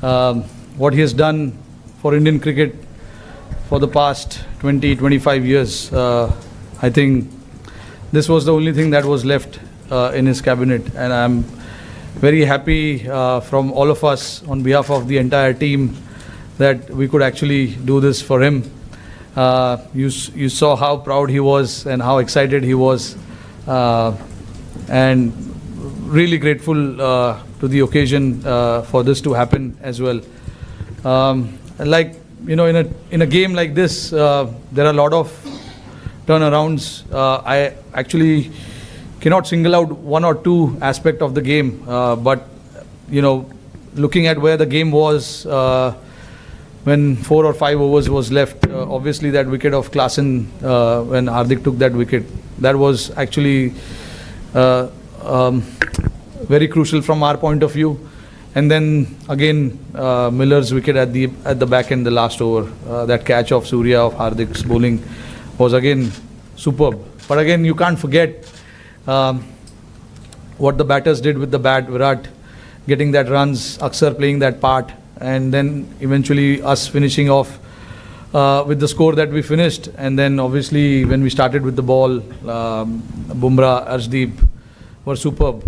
what he has done for Indian cricket for the past 20-25 years. I think this was the only thing that was left in his cabinet, and I'm very happy from all of us on behalf of the entire team that we could actually do this for him. You saw how proud he was and how excited he was, and really grateful to the occasion for this to happen as well. Like, you know, in a game like this, there are a lot of turnarounds. I actually cannot single out one or two aspect of the game, but you know, looking at where the game was when 4 or 5 overs was left, obviously that wicket of Klaasen, when Hardik took that wicket, that was actually very crucial from our point of view. And then again, Miller's wicket at the back end, the last over, that catch of Surya, of Hardik's bowling was again superb. But again, you can't forget what the batters did with the bat. Virat getting that runs, Akshar playing that part, and then eventually us finishing off with the score that we finished. And then obviously when we started with the ball, Bumrah, Arshdeep were superb.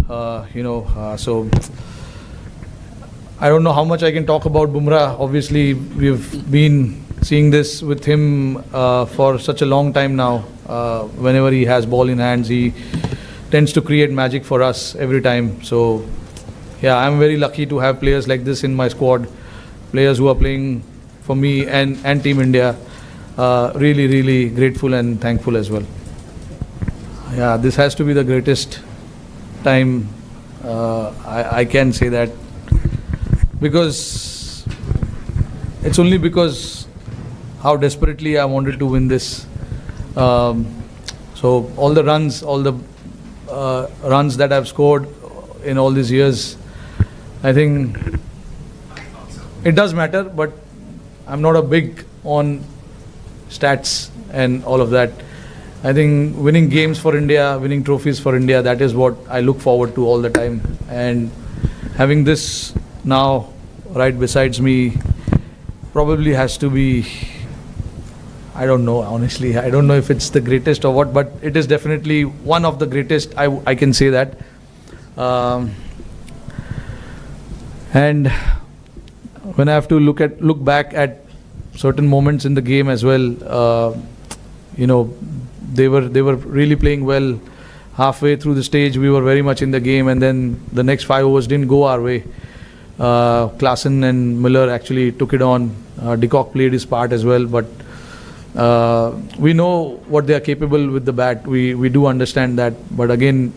So I don't know how much I can talk about Bumrah. Obviously we've been seeing this with him for such a long time now. Whenever he has ball in hands, he tends to create magic for us every time. So yeah, I'm very lucky to have players like this in my squad, players who are playing for me and Team India. Really, really grateful and thankful as well. Yeah, this has to be the greatest time. I can say that, because it's only because how desperately I wanted to win this. So all the runs that I've scored in all these years, I think it does matter, but I'm not a big on stats and all of that. I think winning games for India, winning trophies for India, that is what I look forward to all the time. And having this now right besides me probably has to be, I don't know, honestly, I don't know if it's the greatest or what, but it is definitely one of the greatest, I can say that. And when I have to look back at certain moments in the game as well, they were really playing well. Halfway through the stage, we were very much in the game, and then the next 5 overs didn't go our way. Klaasen and Miller actually took it on. De Kock played his part as well, but we know what they are capable with the bat. We do understand that, but again,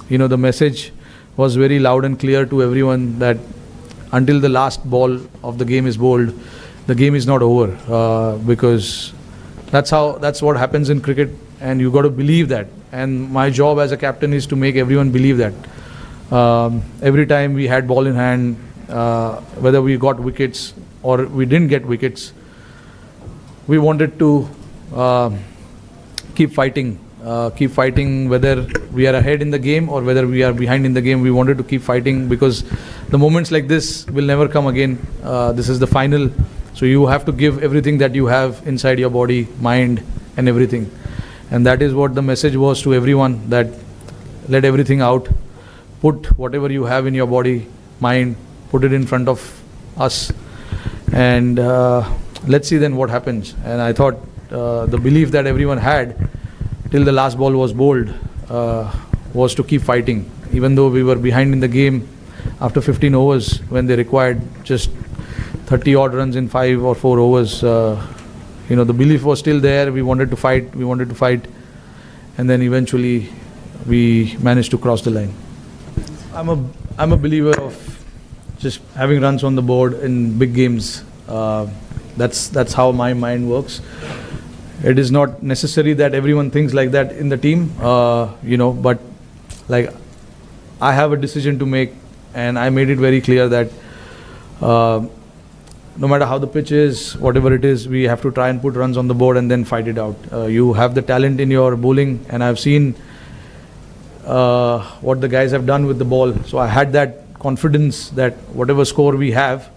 the message was very loud and clear to everyone that until the last ball of the game is bowled, the game is not over, because that's what happens in cricket, and you got to believe that. And my job as a captain is to make everyone believe that. Every time we had ball in hand, whether we got wickets or we didn't get wickets, we wanted to keep fighting, whether we are ahead in the game or whether we are behind in the game. We wanted to keep fighting, because the moments like this will never come again. This is the final, so you have to give everything that you have inside your body, mind and everything. And that is what the message was to everyone, that let everything out, put whatever you have in your body, mind, put it in front of us, and let's see then what happens. And I thought the belief that everyone had till the last ball was bowled was to keep fighting, even though we were behind in the game after 15 overs when they required just 30 odd runs in 5 or 4 overs. The belief was still there. We wanted to fight, and then eventually we managed to cross the line. I'm a believer of just having runs on the board in big games. That's how my mind works. It is not necessary that everyone thinks like that in the team, but like, I have a decision to make, and I made it very clear that no matter how the pitch is, whatever it is, we have to try and put runs on the board and then fight it out. You have the talent in your bowling, and I've seen what the guys have done with the ball. So I had that confidence that whatever score we have,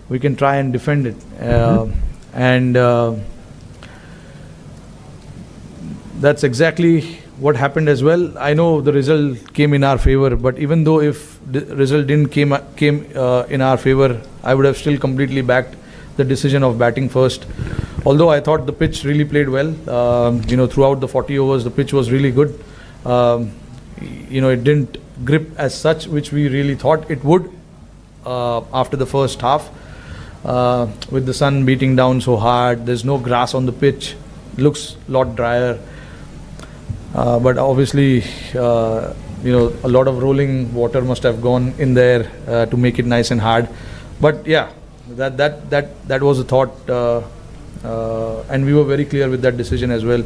we can try and defend it. And that's exactly what happened as well. I know the result came in our favor, but even though if the result didn't came in our favor, I would have still completely backed the decision of batting first. Although I thought the pitch really played well, throughout the 40 overs, the pitch was really good. It didn't grip as such, which we really thought it would after the first half. With the sun beating down so hard, there's no grass on the pitch, looks a lot drier. But obviously, a lot of rolling water must have gone in there to make it nice and hard. But yeah, that was a thought, and we were very clear with that decision as well,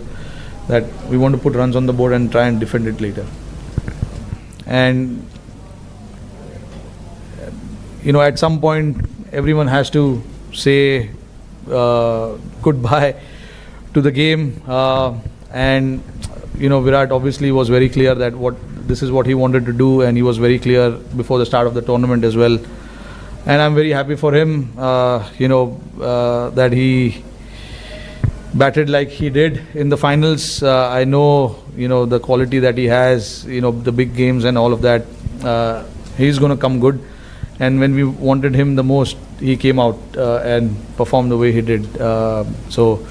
that we want to put runs on the board and try and defend it later. And at some point, everyone has to say goodbye to the game, and Virat obviously was very clear that this is what he wanted to do, and he was very clear before the start of the tournament as well. And I'm very happy for him, that he batted like he did in the finals. I know, the quality that he has, the big games and all of that. He's going to come good. And when we wanted him the most, he came out and performed the way he did. So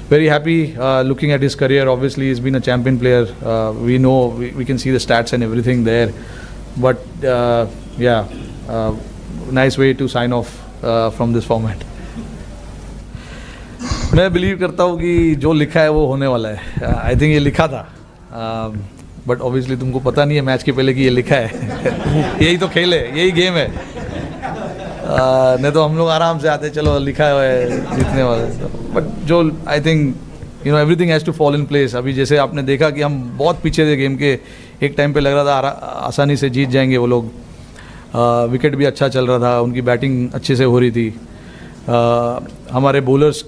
very happy looking at his career. Obviously, he's been a champion player. We know, we can see the stats and everything there. But nice way to sign off from this format. मैं believe करता हूँ कि जो लिखा है वो होने वाला है. आई थिंक ये लिखा था, बट ऑब्वियसली तुमको पता नहीं है मैच के पहले कि ये लिखा है. यही तो खेल है, यही गेम है. नहीं तो हम लोग आराम से आते, चलो लिखा है जीतने वाले. बट जो I think everything has to fall in place. अभी जैसे आपने देखा कि हम बहुत पीछे थे गेम के, एक टाइम पे लग रहा था आसानी से जीत जाएंगे वो लोग. विकेट भी अच्छा चल रहा था, उनकी बैटिंग अच्छे से हो रही थी. हमारे बॉलर्स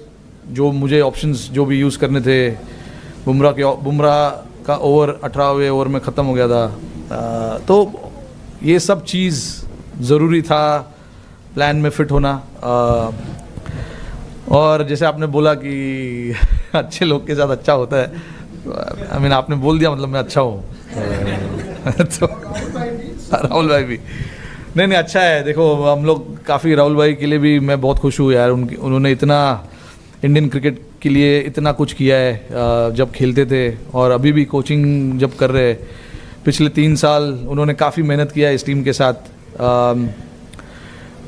जो मुझे ऑप्शंस जो भी यूज़ करने थे, बुमराह का ओवर 18वें ओवर में ख़त्म हो गया था. तो ये सब चीज़ ज़रूरी था प्लान में फिट होना. और जैसे आपने बोला कि अच्छे लोग के साथ अच्छा होता है, आई मीन आपने बोल दिया, मतलब मैं अच्छा हूँ. तो राहुल भाई भी नहीं अच्छा है. देखो हम लोग काफ़ी, राहुल भाई के लिए भी मैं बहुत खुश हूँ यार. उन्होंने इतना इंडियन क्रिकेट के लिए इतना कुछ किया है जब खेलते थे, और अभी भी कोचिंग जब कर रहे हैं. पिछले 3 साल उन्होंने काफ़ी मेहनत किया है इस टीम के साथ.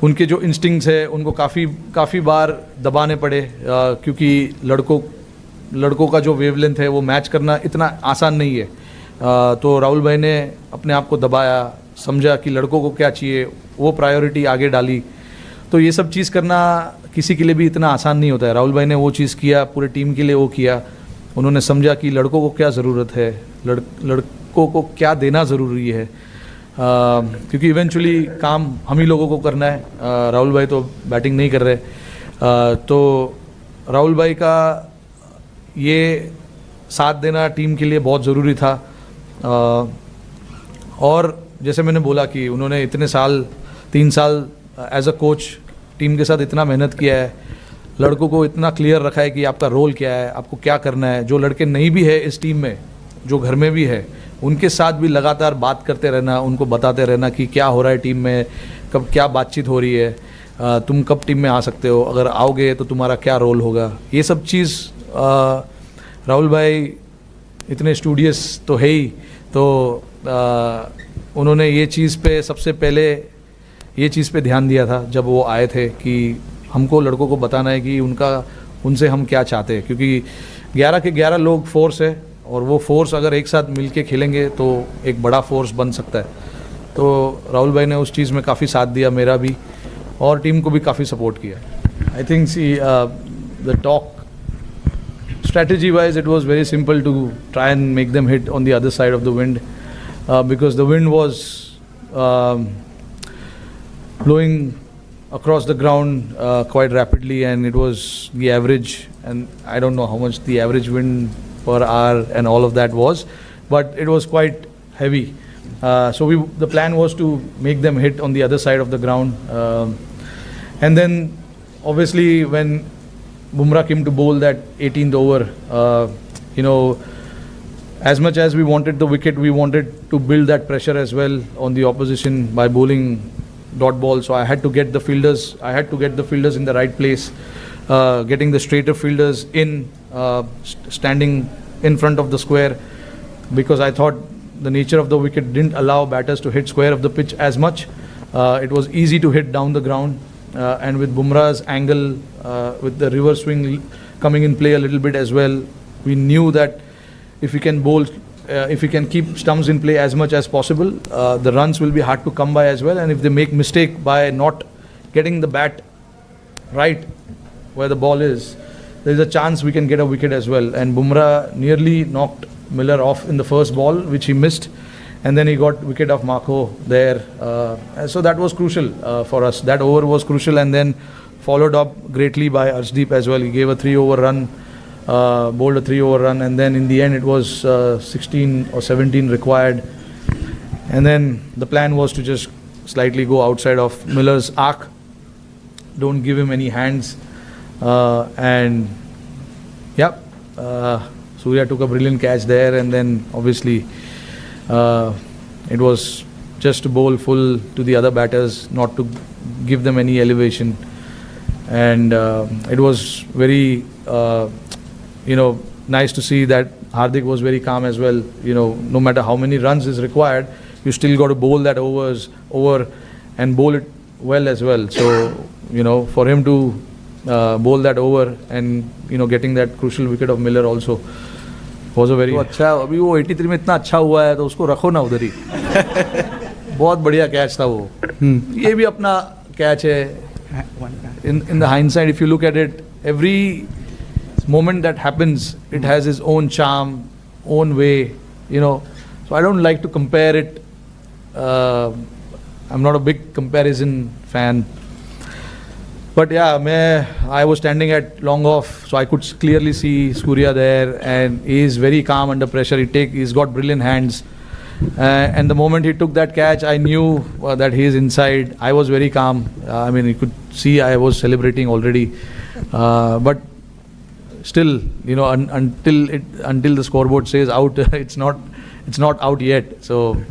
उनके जो इंस्टिंक्ट्स है उनको काफ़ी बार दबाने पड़े, क्योंकि लड़कों का जो वेवलेंथ है वो मैच करना इतना आसान नहीं है. तो राहुल भाई ने अपने आप को दबाया, समझा कि लड़कों को क्या चाहिए, वो प्रायोरिटी आगे डाली. तो ये सब चीज़ करना किसी के लिए भी इतना आसान नहीं होता है. राहुल भाई ने वो चीज़ किया, पूरे टीम के लिए वो किया. उन्होंने समझा कि लड़कों को क्या ज़रूरत है, लड़कों को क्या देना ज़रूरी है, क्योंकि इवेंचुअली काम हम ही लोगों को करना है. राहुल भाई तो बैटिंग नहीं कर रहे. तो राहुल भाई का ये साथ देना टीम के लिए बहुत ज़रूरी था. और जैसे मैंने बोला कि उन्होंने इतने साल, 3 साल एज अ कोच टीम के साथ इतना मेहनत किया है, लड़कों को इतना क्लियर रखा है कि आपका रोल क्या है, आपको क्या करना है. जो लड़के नहीं भी है इस टीम में, जो घर में भी है, उनके साथ भी लगातार बात करते रहना, उनको बताते रहना कि क्या हो रहा है टीम में, कब क्या बातचीत हो रही है, तुम कब टीम में आ सकते हो, अगर आओगे तो तुम्हारा क्या रोल होगा. ये सब चीज़ राहुल भाई इतने स्टूडियस तो है ही. तो उन्होंने ये चीज़ पे सबसे पहले ये चीज़ पे ध्यान दिया था जब वो आए थे, कि हमको लड़कों को बताना है कि उनसे हम क्या चाहते हैं. क्योंकि 11 के 11 लोग फोर्स है, और वो फोर्स अगर एक साथ मिल के खेलेंगे तो एक बड़ा फोर्स बन सकता है. तो राहुल भाई ने उस चीज़ में काफ़ी साथ दिया, मेरा भी, और टीम को भी काफ़ी सपोर्ट किया. I think the talk strategy wise it was very simple to try and make them hit on the other side of the wind, because the wind was blowing across the ground quite rapidly, and it was the average, and I don't know how much the average wind per hour and all of that was, but it was quite heavy. So the plan was to make them hit on the other side of the ground, and then obviously when Bumrah came to bowl that 18th over, as much as we wanted the wicket, we wanted to build that pressure as well on the opposition by bowling dot ball. So I had to get the fielders. I had to get the fielders in the right place, getting the straighter fielders in, standing in front of the square, because I thought the nature of the wicket didn't allow batters to hit square of the pitch as much. It was easy to hit down the ground, and with Bumrah's angle, with the reverse swing coming in play a little bit as well, we knew that if we can bowl, if we can keep stumps in play as much as possible, the runs will be hard to come by as well. And if they make mistake by not getting the bat right where the ball is, there is a chance we can get a wicket as well. And Bumrah nearly knocked Miller off in the first ball, which he missed, and then he got wicket of Marco there. So that was crucial for us. That over was crucial, and then followed up greatly by Arshdeep as well. He gave a 3-over run. Bowled a 3-over run, and then in the end it was 16 or 17 required, and then the plan was to just slightly go outside of Miller's arc, don't give him any hands, and yeah, Surya took a brilliant catch there, and then obviously it was just to bowl full to the other batters, not to give them any elevation, and it was very nice to see that Hardik was very calm as well. No matter how many runs is required, you still got to bowl that over and bowl it well as well. So, for him to bowl that over and, getting that crucial wicket of Miller also was a very... अच्छा, अभी वो 83 में इतना अच्छा हुआ है तो उसको रखो ना उधर ही. बहुत बढ़िया कैच था वो. ये भी अपना कैच है. In the hindsight, if you look at it, every moment that happens, it has its own charm, own way, So I don't like to compare it. I'm not a big comparison fan. But yeah, I was standing at long off, so I could clearly see Surya there, and he is very calm under pressure. He's got brilliant hands. And the moment he took that catch, I knew that he is inside. I was very calm. You could see I was celebrating already. But still, until the scoreboard says out, it's not out yet. So,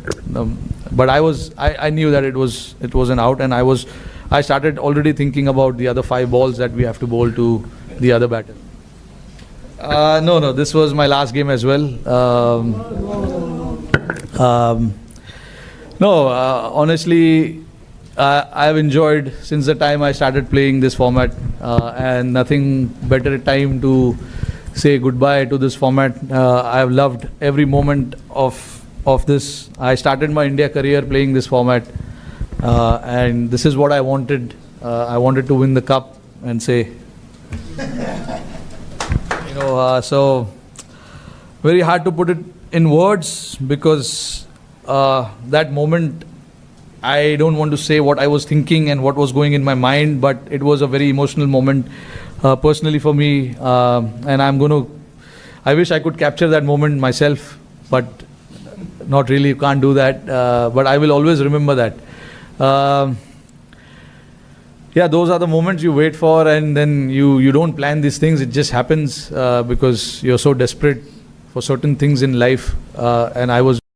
but I knew that it was an out, and I started already thinking about the other 5 balls that we have to bowl to the other batter. No, this was my last game as well. Honestly, I've enjoyed since the time I started playing this format, and nothing better time to say goodbye to this format. I've loved every moment of this. I started my India career playing this format, and this is what I wanted. I wanted to win the cup and say, so very hard to put it in words, because that moment, I don't want to say what I was thinking and what was going in my mind, but it was a very emotional moment personally for me, and I wish I could capture that moment myself, but not really, can't do that, but I will always remember that. Those are the moments you wait for, and then you don't plan these things, it just happens because you're so desperate for certain things in life, and I was